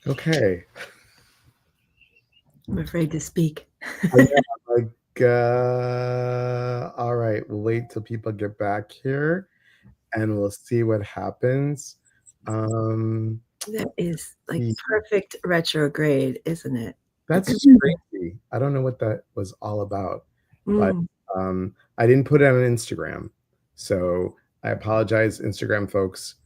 Okay. I'm afraid to speak. I know, all right. We'll wait till people get back here and we'll see what happens. Um, That is like the- perfect retrograde, isn't it? that's just crazy. I don't know what that was all about, but Mm. I didn't put it on Instagram. So I apologize, Instagram folks.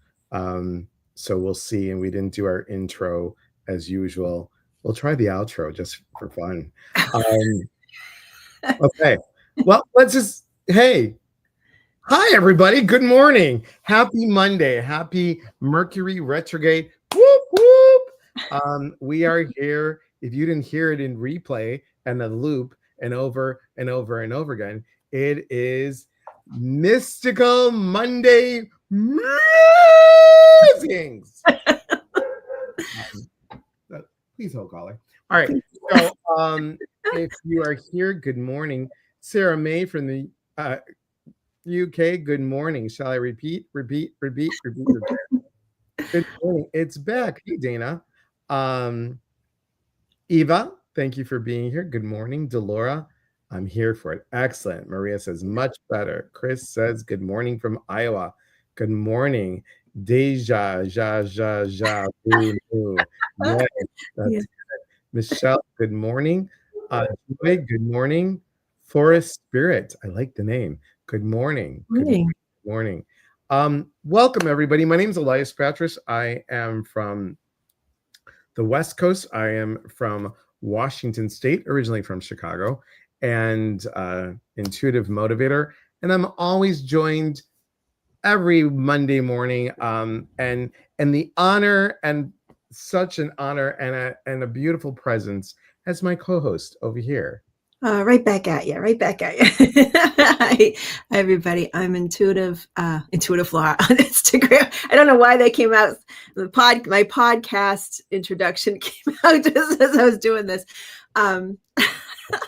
So we'll see. And we didn't do our intro as usual. We'll try the outro just for fun. Um, Okay. Well, hey, hi, everybody. Good morning. Happy Monday. Happy Mercury retrograde. Whoop, whoop. We are here. If you didn't hear it in replay and a loop and over and over and over again, it is Mystical Monday Musings. Please hold caller. All right. So if you are here, good morning. Sarah May from the UK, good morning. Shall I repeat? Repeat. Good morning. It's back. Hey, Dana. Um, Eva, thank you for being here. Good morning. Delora, I'm here for it. Excellent. Maria says, much better. Chris says, good morning from Iowa. Good morning. Deja, boo, boo. Yes, Yeah. that's Michelle, good morning. Joy, good morning. Forest Spirit, I like the name. Good morning. Good Morning. morning. Welcome, everybody. My name is Elias Patras. I am from the West Coast. I am from Washington State, originally from Chicago, and intuitive motivator. And I'm always joined every Monday morning. And the honor and such an honor and a beautiful presence as my co-host over here. Right back at you. Right back at you. Hi, everybody. I'm Intuitive Flora on Instagram. I don't know why they came out. My podcast introduction came out just as I was doing this. I'm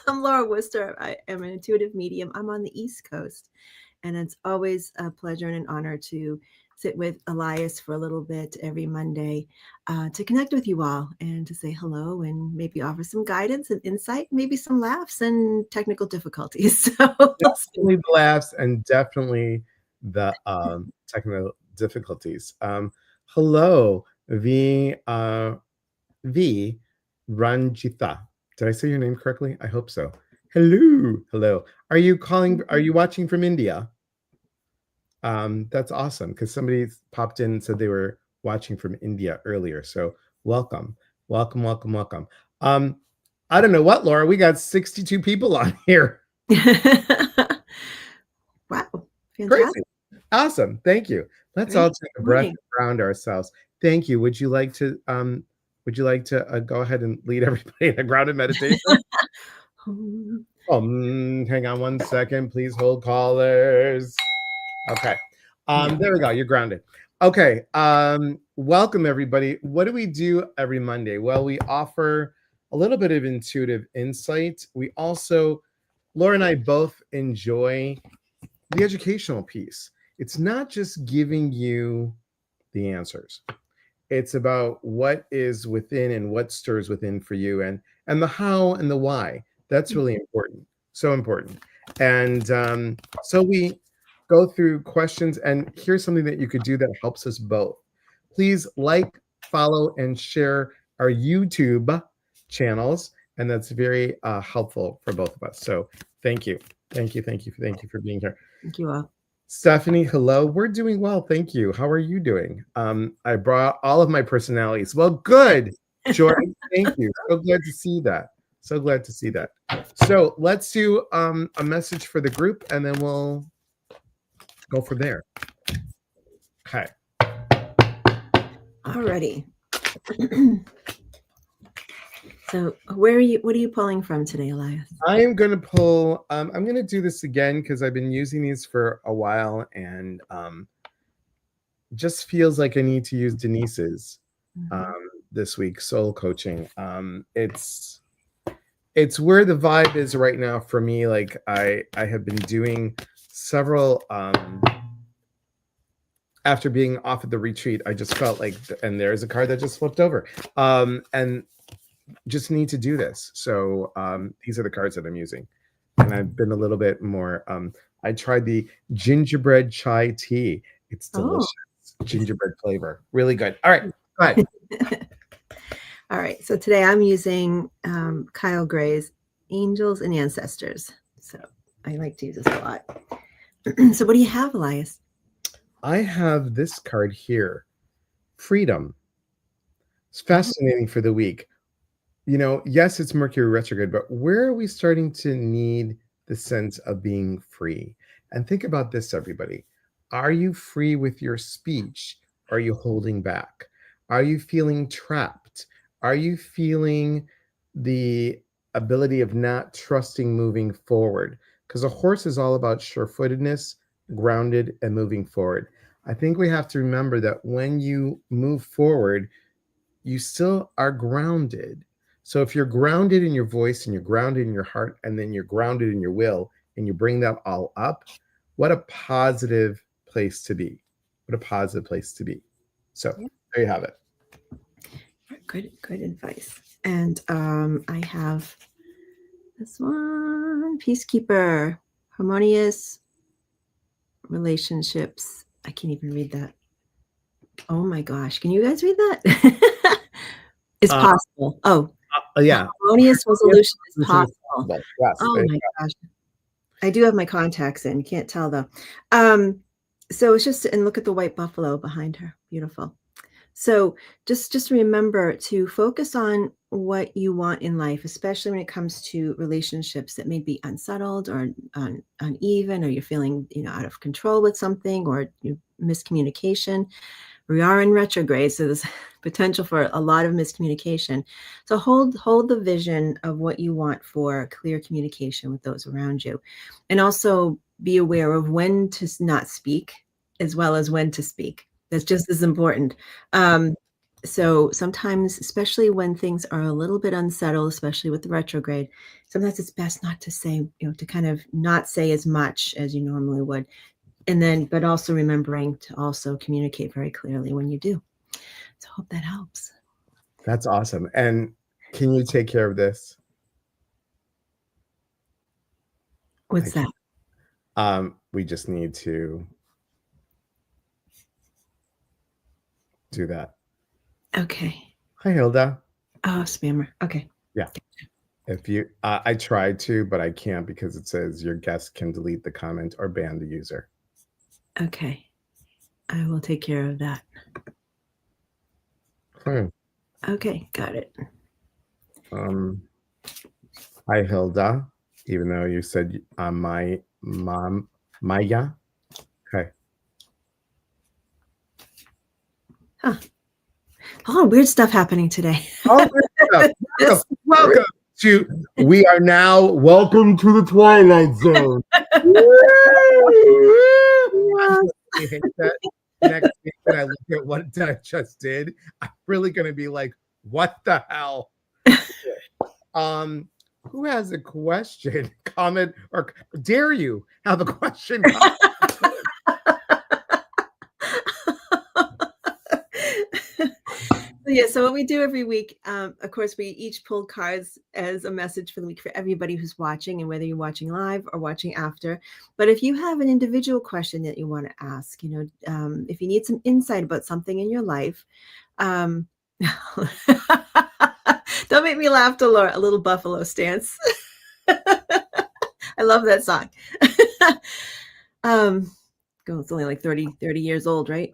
Laura Worcester. I am an intuitive medium. I'm on the East Coast, and it's always a pleasure and an honor to sit with Elias for a little bit every Monday to connect with you all and to say hello and maybe offer some guidance and insight, maybe some laughs and technical difficulties. So Definitely the laughs and definitely the technical difficulties. Hello, V Ranjitha. Did I say your name correctly? I hope so. Hello. Are you watching from India? That's awesome because somebody popped in and said they were watching from India earlier. So welcome. I don't know what, Laura, we got 62 people on here. wow, fantastic. Crazy. Awesome. Thank you. Let's all take a breath and ground ourselves. Thank you. Would you like to go ahead and lead everybody in a grounded meditation? Hang on one second. Please hold callers. Okay. There we go. You're grounded. Okay. Welcome, everybody. What do we do every Monday? Well, we offer a little bit of intuitive insight. We also, Laura and I both enjoy the educational piece. It's not just giving you the answers. It's about what is within and what stirs within for you and the how and the why. That's really important. So important. And so we go through questions, and here's something that you could do that helps us both. Please like, follow, and share our YouTube channels, and that's very helpful for both of us. So thank you for being here. Thank you all. Stephanie, hello. We're doing well, thank you. How are you doing? I brought all of my personalities. Well, good. Joy, thank you. So glad to see that. So let's do a message for the group, and then we'll go from there. Okay. Alrighty. So what are you pulling from today, Elias? I am going to pull, I'm going to do this again because I've been using these for a while, and just feels like I need to use Denise's this week, soul coaching. It's where the vibe is right now for me. Like I have been doing several after being off at the retreat, I just felt like, and there's a card that just flipped over, and just need to do this. So these are the cards that I'm using, and I've been a little bit more. I tried the gingerbread chai tea. It's delicious, gingerbread flavor, really good. All right, go ahead. All right, so today I'm using Kyle Gray's Angels and Ancestors. So I like to use this a lot. So what do you have, Elias? I have this card here, Freedom. It's fascinating for the week. You know, yes, it's Mercury retrograde, but where are we starting to need the sense of being free? And think about this, everybody. Are you free with your speech? Are you holding back? Are you feeling trapped? Are you feeling the ability of not trusting moving forward? Because a horse is all about sure-footedness, grounded, and moving forward. I think we have to remember that when you move forward, you still are grounded. So if you're grounded in your voice and you're grounded in your heart and then you're grounded in your will and you bring that all up, what a positive place to be. What a positive place to be. So there you have it. Good advice. And I have this one, Peacekeeper, Harmonious Relationships. I can't even read that. Oh my gosh. Can you guys read that? It's possible. Yeah. Harmonious resolution is possible. Yes, oh my gosh. I do have my contacts in. Can't tell though. So it's just, and look at the white buffalo behind her. Beautiful. So just remember to focus on what you want in life, especially when it comes to relationships that may be unsettled or uneven, or you're feeling, out of control with something, or miscommunication. We are in retrograde, so there's potential for a lot of miscommunication. So hold the vision of what you want for clear communication with those around you. And also be aware of when to not speak as well as when to speak. That's just as important. So sometimes, especially when things are a little bit unsettled, especially with the retrograde, sometimes it's best not to say, to kind of not say as much as you normally would. And then, but also remembering to also communicate very clearly when you do. So I hope that helps. That's awesome. And can you take care of this? What's that? We just need to do that. Okay. Hi, Hilda. Oh, spammer. Okay. Yeah. If you, I tried to, but I can't because it says your guest can delete the comment or ban the user. Okay. I will take care of that. Okay, got it. Hi, Hilda. Even though you said my mom, Maya. Okay. Huh. A lot of weird stuff happening today. Welcome to, we are now, welcome to the Twilight Zone. I hate that. Next week when I look at what I just did, I'm really going to be like, what the hell? Who has a question, comment, or dare you have a question? Yeah, so what we do every week, of course, we each pull cards as a message for the week for everybody who's watching, and whether you're watching live or watching after. But if you have an individual question that you want to ask, if you need some insight about something in your life, don't make me laugh, Delora, a little buffalo stance. I love that song. It's only like 30 years old, right?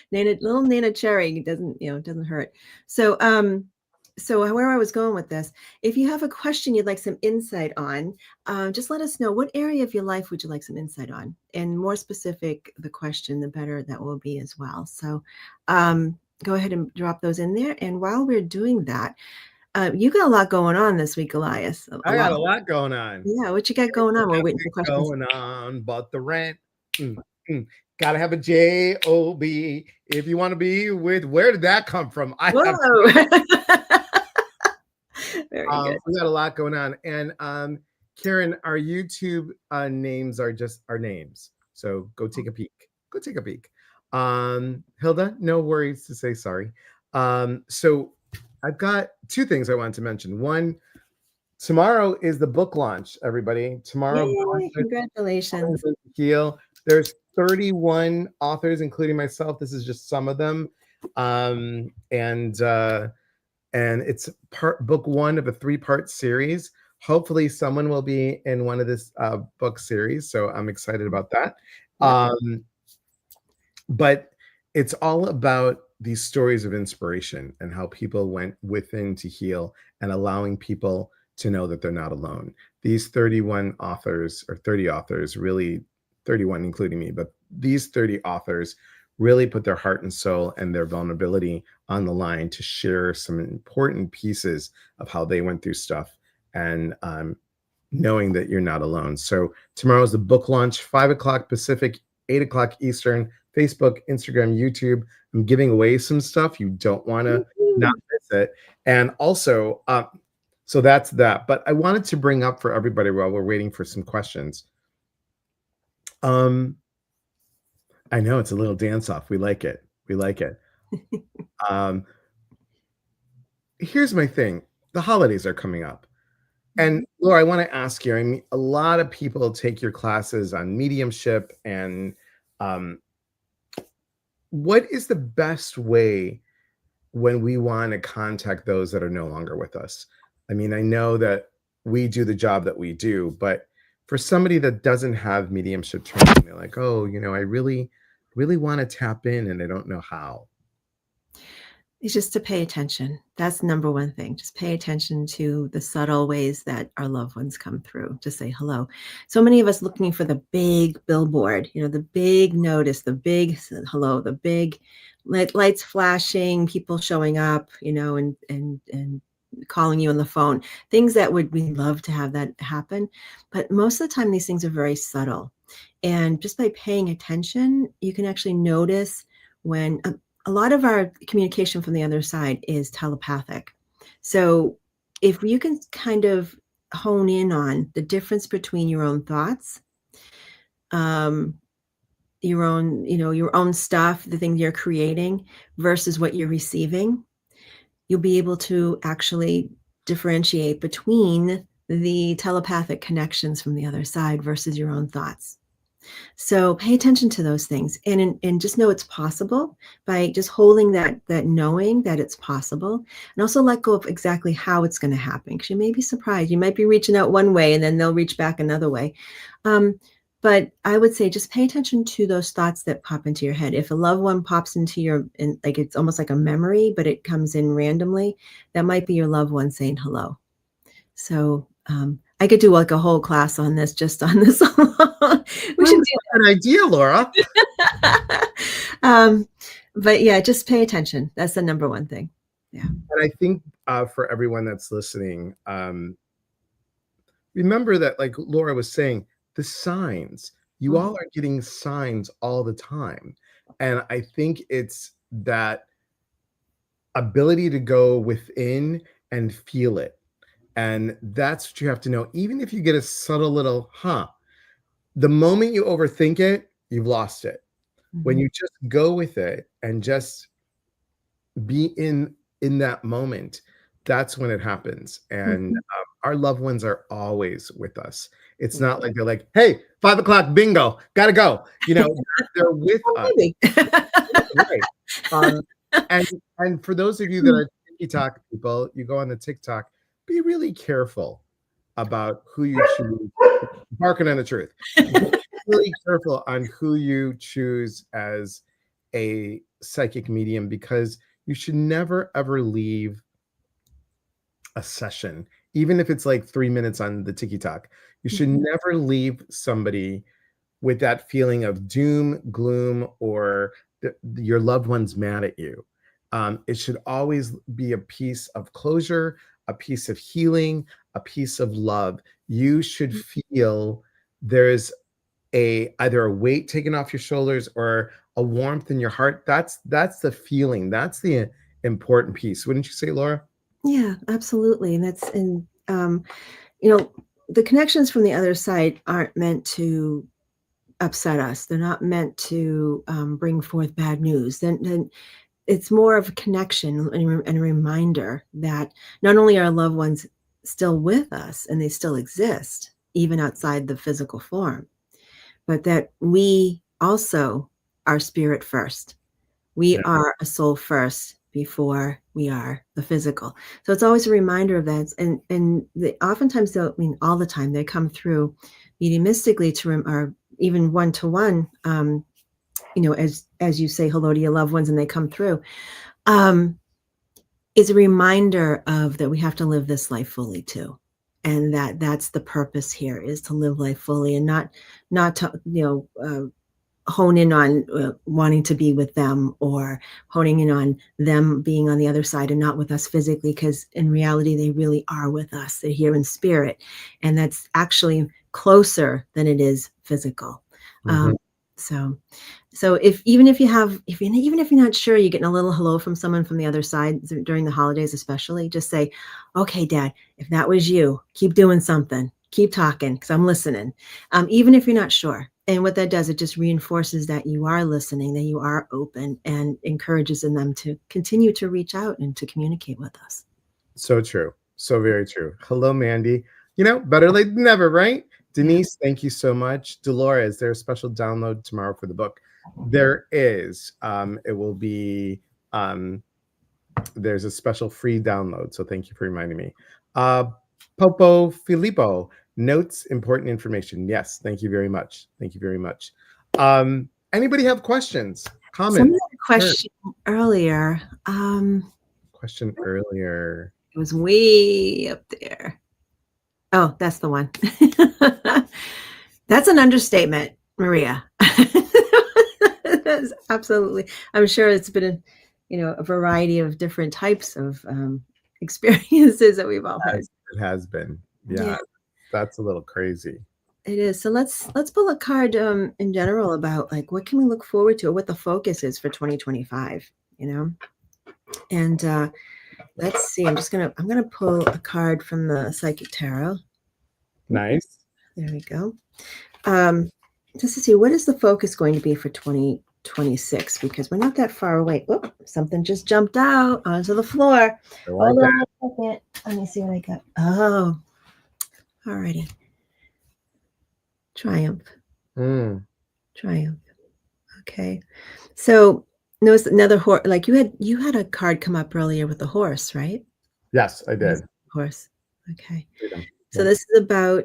Little Nana Cherry doesn't hurt. So where I was going with this, if you have a question you'd like some insight on, just let us know. What area of your life would you like some insight on? And more specific the question, the better that will be as well. So go ahead and drop those in there. And while we're doing that, you got a lot going on this week, Elias. I got a lot going on. Yeah, what you got going on? We're waiting for questions. Going on, but the rent. Gotta have a job if you want to be with. Where did that come from? Very good. We got a lot going on, and Karen, our YouTube names are just our names. So go take a peek. Go take a peek. Hilda, no worries to say sorry. So I've got two things I wanted to mention. One, tomorrow is the book launch, everybody. Tomorrow, Yay, congratulations. Born to Heal. There's 31 authors, including myself. This is just some of them. And it's book one of a 3-part series. Hopefully someone will be in one of this book series. So I'm excited about that. Yep. But it's all about these stories of inspiration and how people went within to heal and allowing people to know that they're not alone. These 31 authors, or 30 authors, really 31 including me, but these 30 authors really put their heart and soul and their vulnerability on the line to share some important pieces of how they went through stuff, and knowing that you're not alone. So tomorrow's the book launch, 5 o'clock Pacific, 8 o'clock Eastern, Facebook, Instagram, YouTube. I'm giving away some stuff. You don't want to not miss it. And also, so that's that. But I wanted to bring up for everybody while we're waiting for some questions. I know it's a little dance off. We like it. We like it. Here's my thing. The holidays are coming up. And Laura, I want to ask you, I mean, a lot of people take your classes on mediumship, and what is the best way when we want to contact those that are no longer with us? I mean, I know that we do the job that we do, but for somebody that doesn't have mediumship training, they're like, oh, I really, really want to tap in and I don't know how. It's just to pay attention. That's the number one thing. Just pay attention to the subtle ways that our loved ones come through. Just say hello. So many of us looking for the big billboard, the big notice, the big hello, the big lights flashing, people showing up, and calling you on the phone. Things that we love to have that happen. But most of the time, these things are very subtle. And just by paying attention, you can actually notice when a lot of our communication from the other side is telepathic. So if you can kind of hone in on the difference between your own thoughts, your own stuff, the things you're creating versus what you're receiving, you'll be able to actually differentiate between the telepathic connections from the other side versus your own thoughts. So pay attention to those things, and just know it's possible by just holding that knowing that it's possible, and also let go of exactly how it's going to happen, because you may be surprised. You might be reaching out one way and then they'll reach back another way. But I would say just pay attention to those thoughts that pop into your head. If a loved one pops into like it's almost like a memory, but it comes in randomly, that might be your loved one saying hello. So I could do like a whole class on this, just on this alone. We should do an idea, Laura. But yeah, just pay attention. That's the number one thing. Yeah. And I think for everyone that's listening, remember that, like Laura was saying, the signs, you all are getting signs all the time. And I think it's that ability to go within and feel it. And that's what you have to know. Even if you get a subtle little, the moment you overthink it, you've lost it. When you just go with it and just be in that moment, that's when it happens. And our loved ones are always with us. It's not like they're like, hey, 5 o'clock bingo, gotta go. They're with us. Right. And for those of you that are TikTok people, you go on the TikTok, be really careful about who you choose. Barking on the truth. Be really careful on who you choose as a psychic medium, because you should never ever leave a session, even if it's like 3 minutes on the TikTok. You should never leave somebody with that feeling of doom, gloom, or your loved one's mad at you. It should always be a piece of closure, a piece of healing, a piece of love. You should feel there's either a weight taken off your shoulders or a warmth in your heart. That's the feeling. That's the important piece. Wouldn't you say, Laura? Yeah, absolutely. And the connections from the other side aren't meant to upset us. They're not meant to bring forth bad news. Then it's more of a connection and a reminder that not only are loved ones still with us and they still exist, even outside the physical form, but that we also are spirit first. We Yeah. are a soul first before we are the physical. So it's always a reminder of that. And oftentimes, I mean, all the time, they come through mediumistically or even one-to-one, as you say hello to your loved ones and they come through, is a reminder of that we have to live this life fully too. And that's the purpose here, is to live life fully and not to, hone in on wanting to be with them, or honing in on them being on the other side and not with us physically, because in reality, they really are with us. They're here in spirit. And that's actually closer than it is physical. Mm-hmm. So even if you're not sure, you're getting a little hello from someone from the other side during the holidays, especially, just say, okay, Dad, if that was you, keep doing something, keep talking, because I'm listening. Even if you're not sure. And what that does, it just reinforces that you are listening, that you are open, and encourages in them to continue to reach out and to communicate with us. So true. So very true. Hello, Mandy. Better late than never, right? Denise, thank you so much. Dolores, is there a special download tomorrow for the book? There is. It will be, there's a special free download. So thank you for reminding me. Popo Filippo, notes, important information. Yes, thank you very much. Thank you very much. Anybody have questions, comments? Somebody had a question earlier. Question earlier. It was way up there. Oh, that's the one. That's an understatement, Maria. That's absolutely. I'm sure it's been a variety of different types of experiences that we've all had. It has been. Yeah. That's a little crazy. It is. So let's pull a card in general about, like, what can we look forward to, or what the focus is for 2025, and let's see. I'm gonna pull a card from the Psychic Tarot. Nice. There we go. Just to see, what is the focus going to be for 2026, because we're not that far away. Oh, something just jumped out onto the floor. Hold on a second. Let me see what I got. Oh, alrighty. Triumph. Triumph. Okay. So notice another horse. Like you had a card come up earlier with the horse, right? Yes, I did. Horse. Okay. Yeah. So this is about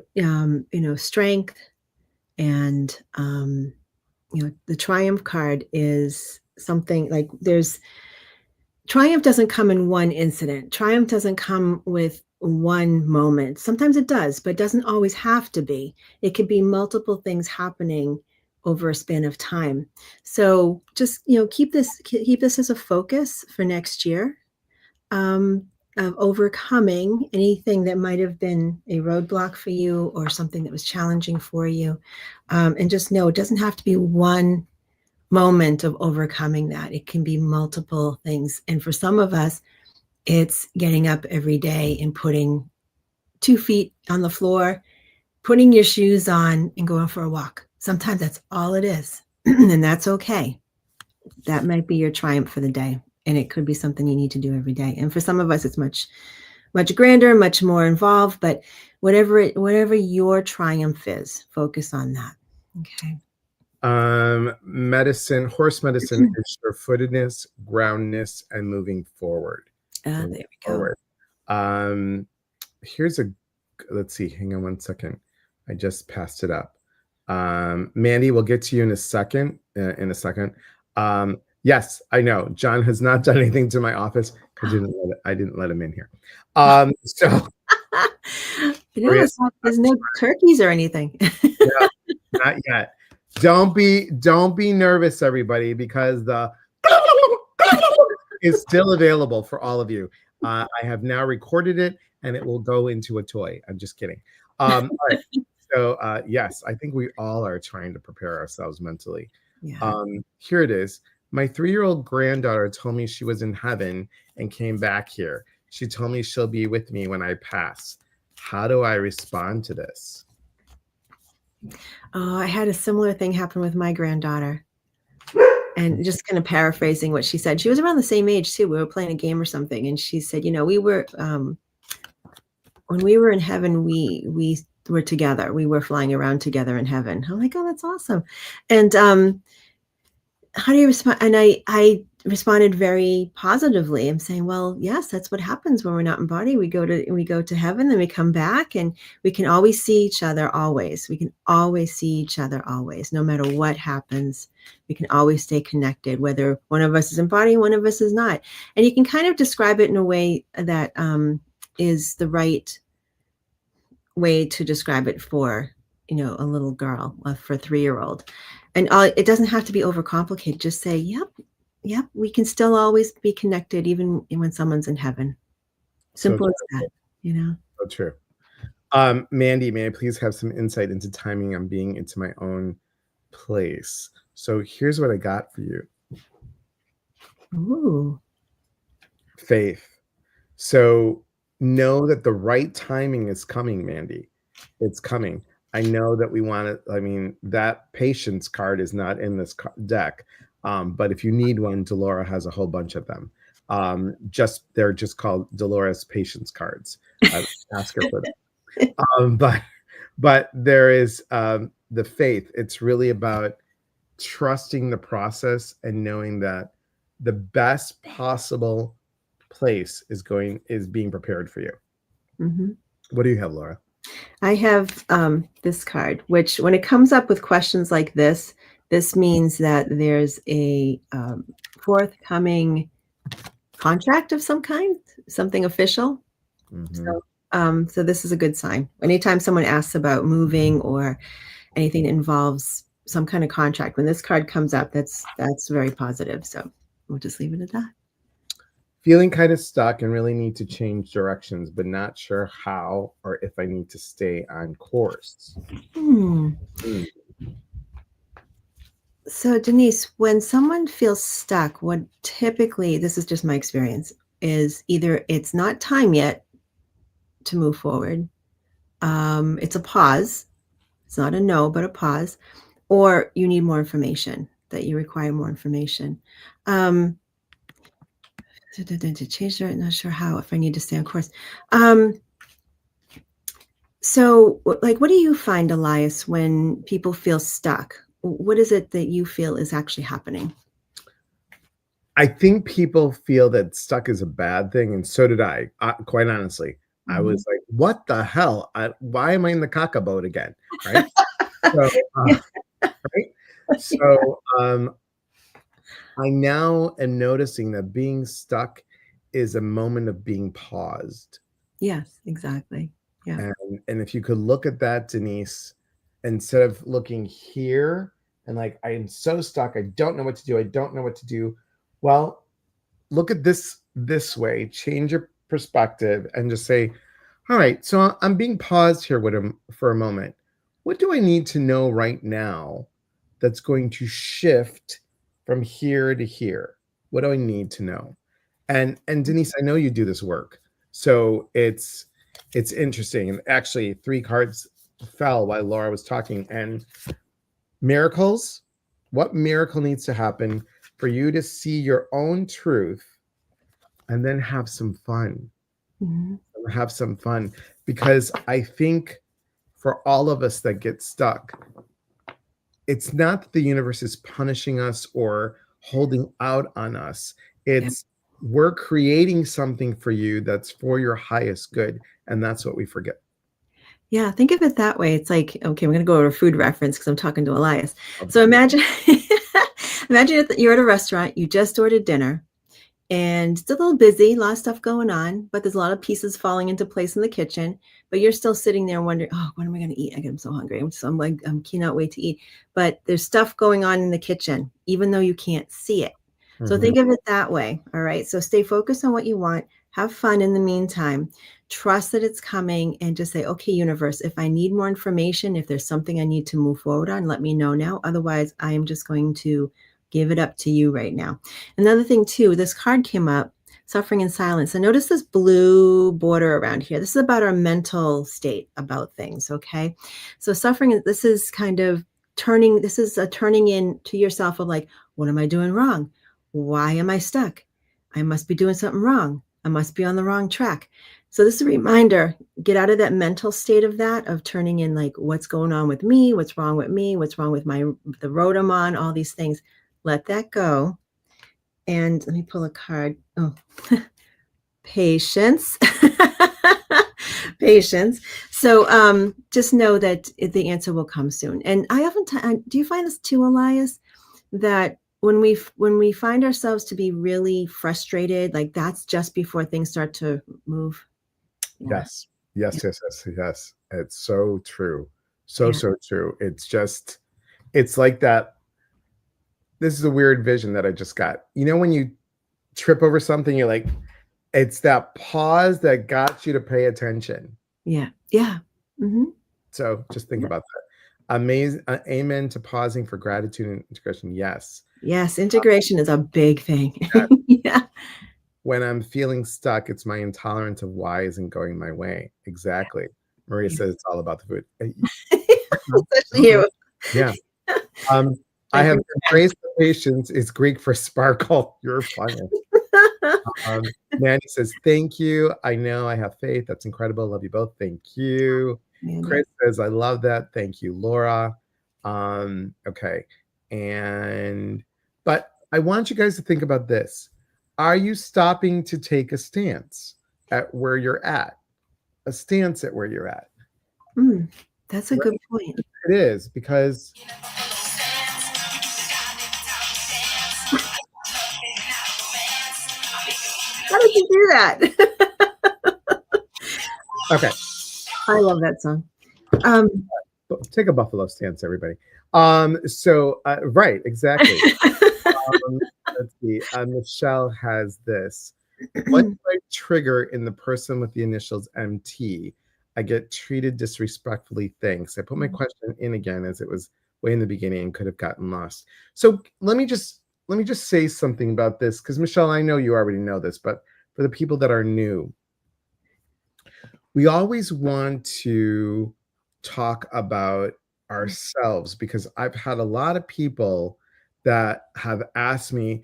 strength, and the Triumph card is something like Triumph doesn't come in one incident. Triumph doesn't come with one moment. Sometimes it does, but it doesn't always have to be. It could be multiple things happening over a span of time. So just keep this as a focus for next year, of overcoming anything that might have been a roadblock for you, or something that was challenging for you, and just know it doesn't have to be one moment of overcoming that. It can be multiple things. And for some of us, it's getting up every day and putting 2 feet on the floor, putting your shoes on, and going for a walk. Sometimes that's all it is. And that's okay. That might be your triumph for the day. And it could be something you need to do every day. And for some of us, it's much, much grander, much more involved. But whatever your triumph is, focus on that. Okay. Horse medicine is sure-footedness, groundness, and moving forward. There we go. Let's see, hang on one second. I just passed it up. Mandy, we'll get to you in a second. Yes, I know. John has not done anything to my office. I didn't let him in here. So there's no turkeys or anything. No, not yet. Don't be nervous, everybody, because the is still available for all of you. I have now recorded it, and it will go into a toy. I'm just kidding. All right. So yes, I think we all are trying to prepare ourselves mentally. Yeah. Here it is. My 3-year-old granddaughter told me she was in heaven and came back here. She told me she'll be with me when I pass. How do I respond to this? Oh, I had a similar thing happen with my granddaughter. And just kind of paraphrasing what she said, she was around the same age too. We were playing a game or something, and she said, we were when we were in heaven, we were together. We were flying around together in heaven. I'm like, oh, that's awesome. And how do you respond? And I responded very positively. I'm saying, well, yes, that's what happens when we're not in body. We go to heaven, then we come back, and we can always see each other. Always, we can always see each other. Always, no matter what happens, we can always stay connected. Whether one of us is in body, one of us is not, and you can kind of describe it in a way that is the right way to describe it for a little girl, for a 3-year-old. And it doesn't have to be overcomplicated. Just say, yep, we can still always be connected even when someone's in heaven. Simple as that. So true. Mandy, may I please have some insight into timing on being into my own place? So here's what I got for you. Ooh. Faith. So know that the right timing is coming, Mandy. It's coming. I know that we want to, I mean, that patience card is not in this deck. But if you need one, Delora has a whole bunch of them. They're just called Dolores patience cards. Ask her for that. But there is the faith. It's really about trusting the process and knowing that the best possible place is being prepared for you. Mm-hmm. What do you have, Laura? I have this card, which when it comes up with questions like this means that there's a forthcoming contract of some kind, something official. Mm-hmm. So this is a good sign. Anytime someone asks about moving or anything that involves some kind of contract, when this card comes up, that's very positive. So we'll just leave it at that. Feeling kind of stuck and really need to change directions, but not sure how or if I need to stay on course. So Denise, when someone feels stuck, what typically, this is just my experience, is either it's not time yet to move forward. It's a pause. It's not a no, but a pause. Or you need more information, that you require more information. To change it, not sure how, if I need to stay on course. So, like, what do you find, Elias, when people feel stuck? What is it that you feel is actually happening? I think people feel that stuck is a bad thing, and so did I. Quite honestly, I was like, "What the hell? Why am I in the caca boat again?" Right? So, I now am noticing that being stuck is a moment of being paused. Yes, exactly. Yeah. And if you could look at that, Denise, instead of looking here and like, I am so stuck, I don't know what to do, I don't know what to do. Well, look at this way, change your perspective and just say, all right, so I'm being paused here for a moment. What do I need to know right now that's going to shift from here to here? What do I need to know? And Denise, I know you do this work. So it's interesting. And actually 3 cards fell while Laura was talking. And miracles, what miracle needs to happen for you to see your own truth and then have some fun? Have some fun. Because I think for all of us that get stuck, it's not that the universe is punishing us or holding out on us. It's we're creating something for you that's for your highest good. And that's what we forget. Yeah, think of it that way. It's like, okay, I'm going to go over a food reference because I'm talking to Elias. So imagine you're at a restaurant, you just ordered dinner, and it's a little busy, a lot of stuff going on, but there's a lot of pieces falling into place in the kitchen, but you're still sitting there wondering, oh, what am I going to eat? I'm so hungry. I cannot wait to eat. But there's stuff going on in the kitchen, even though you can't see it. So think of it that way. All right. So stay focused on what you want. Have fun in the meantime. Trust that it's coming and just say, okay, universe, if I need more information, if there's something I need to move forward on, let me know now. Otherwise, I am just going to give it up to you right now. Another thing too, this card came up. suffering in silence. And notice this blue border around here. This is about our mental state about things, okay? So suffering, this is kind of this is a turning in to yourself of like, what am I doing wrong? Why am I stuck? I must be doing something wrong. I must be on the wrong track. So this is a reminder, get out of that mental state of turning in like, what's going on with me? What's wrong with me? What's wrong with the road I'm on? All these things. Let that go. And let me pull a card. Oh, patience. Patience. So just know that the answer will come soon. And I often do you find this too, Elias, that when we find ourselves to be really frustrated, like that's just before things start to move? Yeah. Yes. Yes, Yeah. yes, yes, yes. It's so true. So, Yeah. so true. It's like that. This is a weird vision that I just got. You know, when you trip over something, you're like, it's that pause that got you to pay attention. Yeah. Yeah. Mm-hmm. So just think Yeah. about that. Amazing. Amen to pausing for gratitude and integration. Yes. Yes. Integration is a big thing. Yes. Yeah. When I'm feeling stuck, it's my intolerance of why isn't going my way. Exactly. Maria Yeah. says it's all about the food. Especially you. Yeah. Um, I I have think. embraced the patience is Greek for sparkle. You're funny. Mandy says, thank you. I know I have faith. That's incredible. Love you both. Thank you. Mandy. Chris says, I love that. Thank you, Laura. Okay. But I want you guys to think about this. Are you stopping to take a stance at where you're at? A stance at where you're at. That's a good point. It is, because How did you do that? okay. I love that song. Take a buffalo stance, everybody. Right, exactly. Let's see. Michelle has this. What do I trigger in the person with the initials MT? I get treated disrespectfully. Thanks. I put my question in again as it was way in the beginning and could have gotten lost. So let me just say something about this, because Michelle, I know you already know this, but for the people that are new, we always want to talk about ourselves, because I've had a lot of people that have asked me,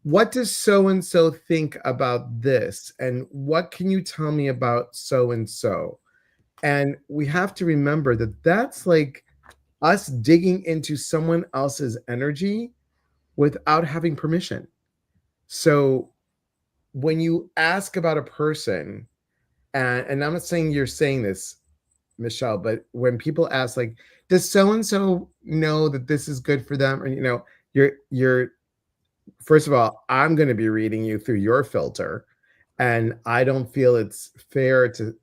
what does so and so think about this? And what can you tell me about so and so? And we have to remember that that's like us digging into someone else's energy without having permission. So when you ask about a person, and I'm not saying you're saying this, Michelle, but when people ask, like, does so and so know that this is good for them? Or, you're first of all, I'm going to be reading you through your filter, and I don't feel it's fair to,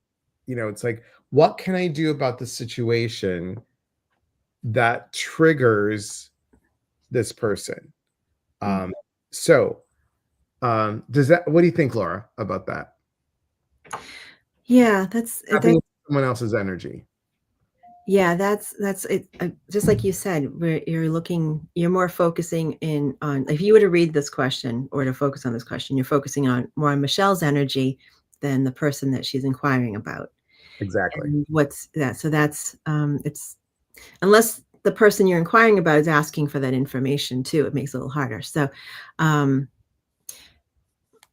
it's like, what can I do about the situation that triggers this person? So does that, what do you think, Laura, about that? Yeah, that's Having someone else's energy. Yeah, that's it. Just like you said, where you're more focusing in on, if you were to read this question or to focus on this question, you're focusing on more on Michelle's energy than the person that she's inquiring about. Exactly. And what's that? So that's it's, unless the person you're inquiring about is asking for that information too, it makes it a little harder. So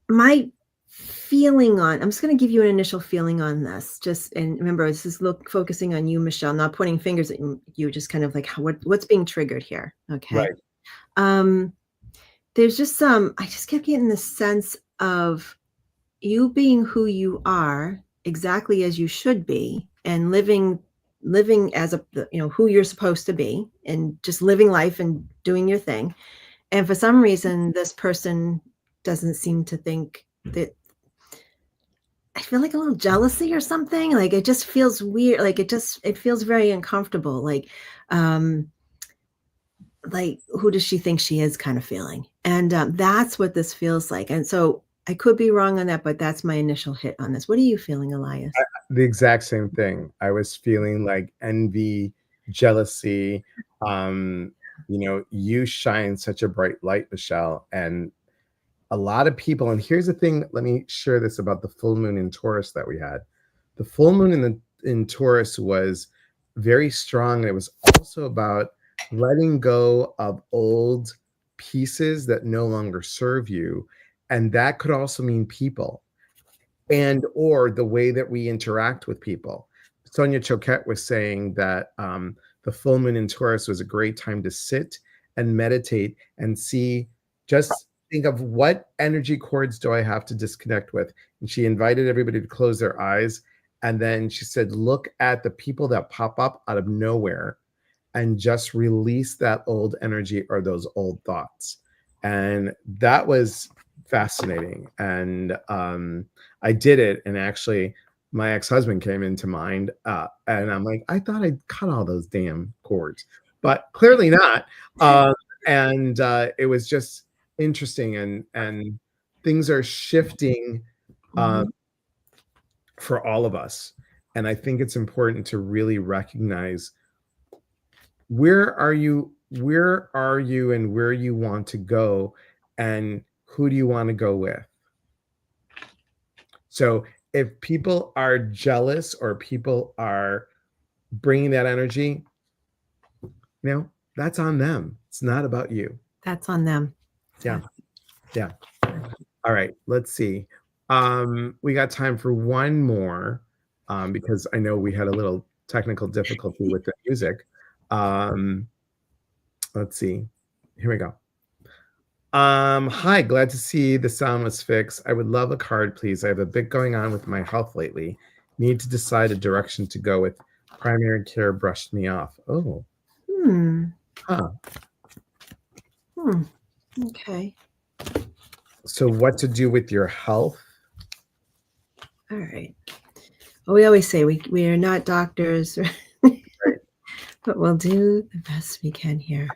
my feeling on, I'm just going to give you an initial feeling on this, and remember, this is focusing on you, Michelle, not pointing fingers at you, just kind of like what's being triggered here. Okay. Right. There's just I just kept getting the sense of you being who you are, exactly as you should be, and living as who you're supposed to be, and just living life and doing your thing. And for some reason, this person doesn't seem to think that. I feel like a little jealousy or something. Like it just feels weird. Like it feels very uncomfortable. Like who does she think she is, kind of feeling. And that's what this feels like. And so I could be wrong on that, but that's my initial hit on this. What are you feeling, Elias? The exact same thing. I was feeling like envy, jealousy. You shine such a bright light, Michelle. And a lot of people, and here's the thing, let me share this about the full moon in Taurus that we had. The full moon in Taurus was very strong, and it was also about letting go of old pieces that no longer serve you, and that could also mean people and or the way that we interact with people. Sonia Choquette was saying that the full moon in Taurus was a great time to sit and meditate and see, just think of what energy cords do I have to disconnect with. And she invited everybody to close their eyes. And then she said, look at the people that pop up out of nowhere and just release that old energy or those old thoughts. And that was fascinating. And I did it. And actually, my ex-husband came into mind. And I'm like, I thought I'd cut all those damn cords, but clearly not. And it was just interesting. And things are shifting for all of us. And I think it's important to really recognize where are you and where you want to go and who do you want to go with. So if people are jealous or people are bringing that energy, that's on them. It's not about you. That's on them. Yeah. All right, let's see. We got time for one more because I know we had a little technical difficulty with the music. Let's see. Here we go. Hi, glad to see the sound was fixed. I would love a card, please. I have a bit going on with my health lately. Need to decide a direction to go with. Primary care brushed me off. Oh. Okay. So what to do with your health? All right. Well, we always say we are not doctors, right? But we'll do the best we can here.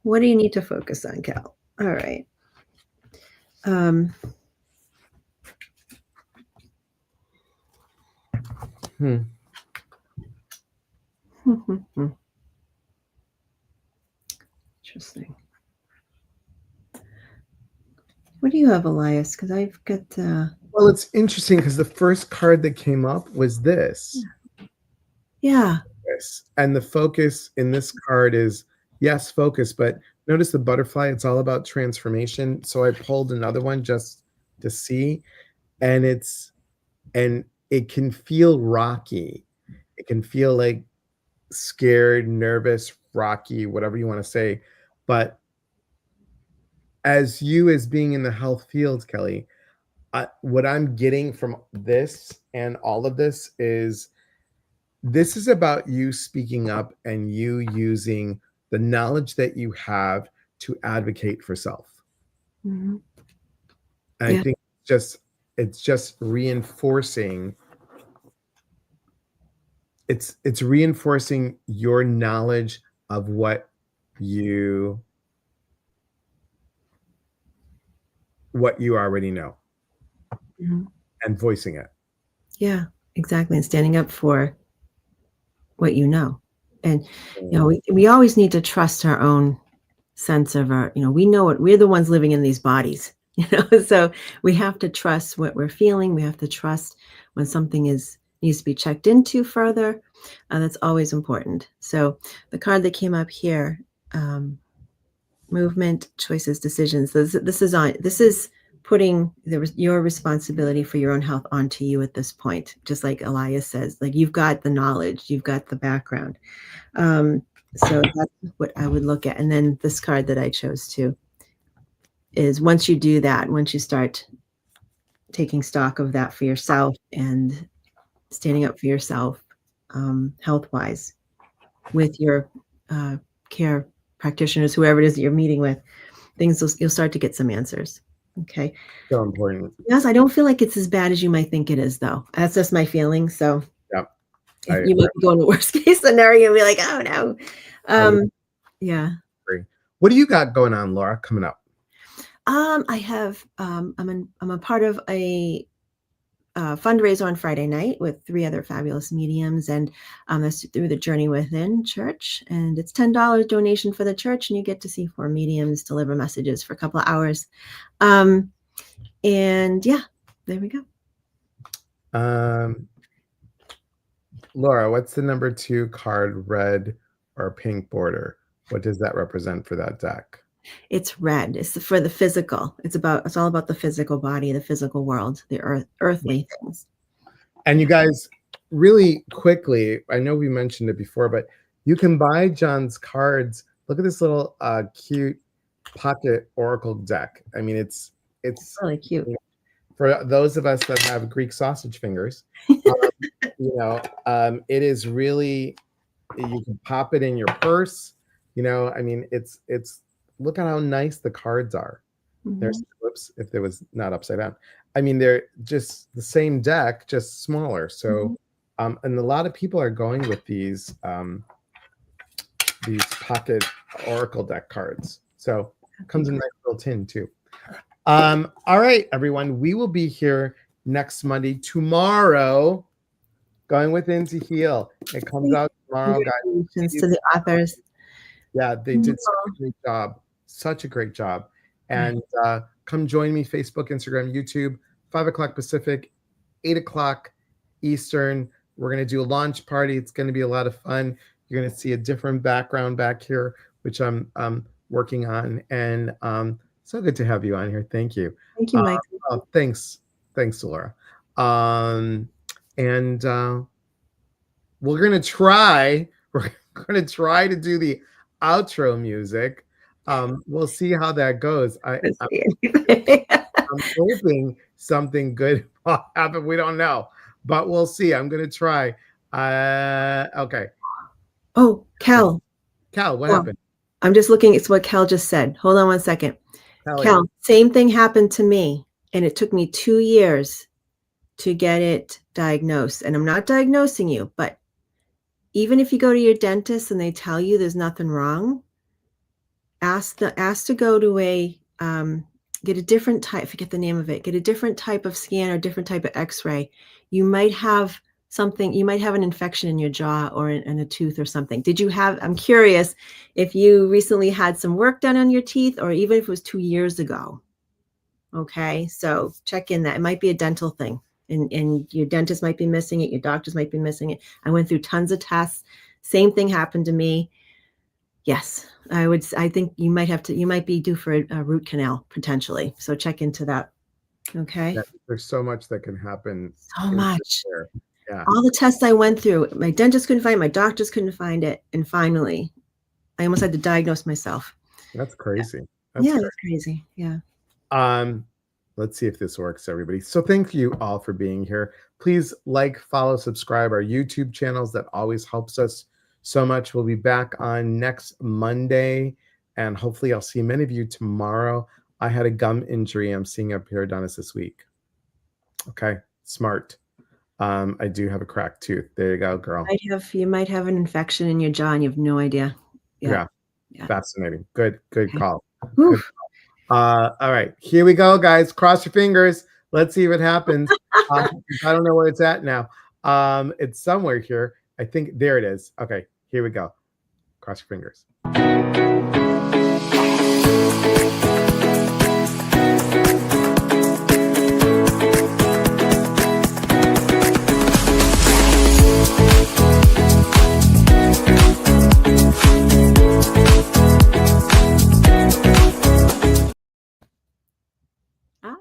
What do you need to focus on, Cal? All right. Interesting. What do you have, Elias? Because I've got. Well, it's interesting because the first card that came up was this. Yeah. And the focus in this card is, yes, focus, but notice the butterfly, it's all about transformation. So I pulled another one just to see, and it can feel rocky. It can feel like scared, nervous, rocky, whatever you want to say. But as being in the health field, Kelly, what I'm getting from this and all of this is about you speaking up and you using the knowledge that you have to advocate for self. And I think it's just reinforcing. It's reinforcing your knowledge of what you already know and voicing it. Yeah, exactly. And standing up for what you know. And, we always need to trust our own sense of our, we know what we're the ones living in these bodies, so we have to trust what we're feeling. We have to trust when something needs to be checked into further. That's always important. So the card that came up here, movement, choices, decisions. This is putting your responsibility for your own health onto you at this point. Just like Elias says, like you've got the knowledge, you've got the background. So that's what I would look at. And then this card that I chose too is once you do that, once you start taking stock of that for yourself and standing up for yourself, health-wise, with your care practitioners, whoever it is that you're meeting with, you'll start to get some answers. Okay. So important. Yes, I don't feel like it's as bad as you might think it is, though. That's just my feeling. So you might go in the worst case scenario and be like, oh no. Yeah. What do you got going on, Laura, coming up? I have I'm a part of a fundraiser on Friday night with 3 other fabulous mediums, and that's through the Journey Within Church. And it's $10 donation for the church, and you get to see 4 mediums deliver messages for a couple of hours. And yeah, there we go. Laura, what's the number 2 card, red or pink border? What does that represent for that deck? It's red. It's for the physical. It's all about the physical body, the physical world, the earthly things. And you guys, really quickly, I know we mentioned it before, but you can buy John's cards. Look at this little cute pocket oracle deck. I mean, it's really cute. For those of us that have Greek sausage fingers. It is really, you can pop it in your purse. I mean, it's look at how nice the cards are. Mm-hmm. There's, whoops, if there was not upside down. I mean, they're just the same deck, just smaller. So, and a lot of people are going with these pocket oracle deck cards. So comes in a nice little tin too. All right, everyone, we will be here next Monday. Tomorrow, Going Within to Heal. It comes out tomorrow, guys. Congratulations to the authors. Yeah, they did such a great job. Such a great job. And come join me, Facebook, Instagram, YouTube, 5 o'clock Pacific, 8 o'clock Eastern. We're going to do a launch party. It's going to be a lot of fun. You're going to see a different background back here, which I'm working on. And so good to have you on here. Thank you. Thank you, Mike. Thanks, Laura. And we're going to try to do the outro music. We'll see how that goes. I'm hoping something good will happen. We don't know, but we'll see. I'm going to try. Okay. Oh, Cal, what happened? I'm just looking. It's what Cal just said. Hold on one second. Cal, same thing happened to me, and it took me 2 years to get it diagnosed. And I'm not diagnosing you, but even if you go to your dentist and they tell you there's nothing wrong, ask to go to a get a different type, forget the name of it, get a different type of scan or different type of x-ray. You might have something, you might have an infection in your jaw or in a tooth or something. I'm curious if you recently had some work done on your teeth, or even if it was 2 years ago. Okay, so check in that. It might be a dental thing. And your dentist might be missing it. Your doctors might be missing it. I went through tons of tests. Same thing happened to me. Yes, I think you might be due for a root canal potentially. So check into that. Okay. Yeah, there's so much that can happen. So much. Yeah. All the tests I went through, my dentist couldn't find it, my doctors couldn't find it. And finally, I almost had to diagnose myself. That's crazy. That's crazy. Yeah. Let's see if this works, everybody. So thank you all for being here. Please like, follow, subscribe our YouTube channels. That always helps us so much. We'll be back on next Monday, and hopefully I'll see many of you tomorrow. I had a gum injury. I'm seeing a periodontist this week. Okay, smart. I do have a cracked tooth. There you go, girl. You might have an infection in your jaw and you have no idea. Yeah. Fascinating. Good call. Good call. All right, here we go, guys. Cross your fingers. Let's see what happens. I don't know where it's at now. It's somewhere here. I think there it is. Okay, here we go. Cross your fingers.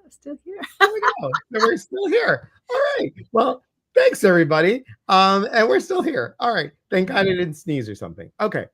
Still here. There we go. We're still here. All right. Well, thanks everybody. And we're still here. All right. Thank God I didn't sneeze or something. Okay.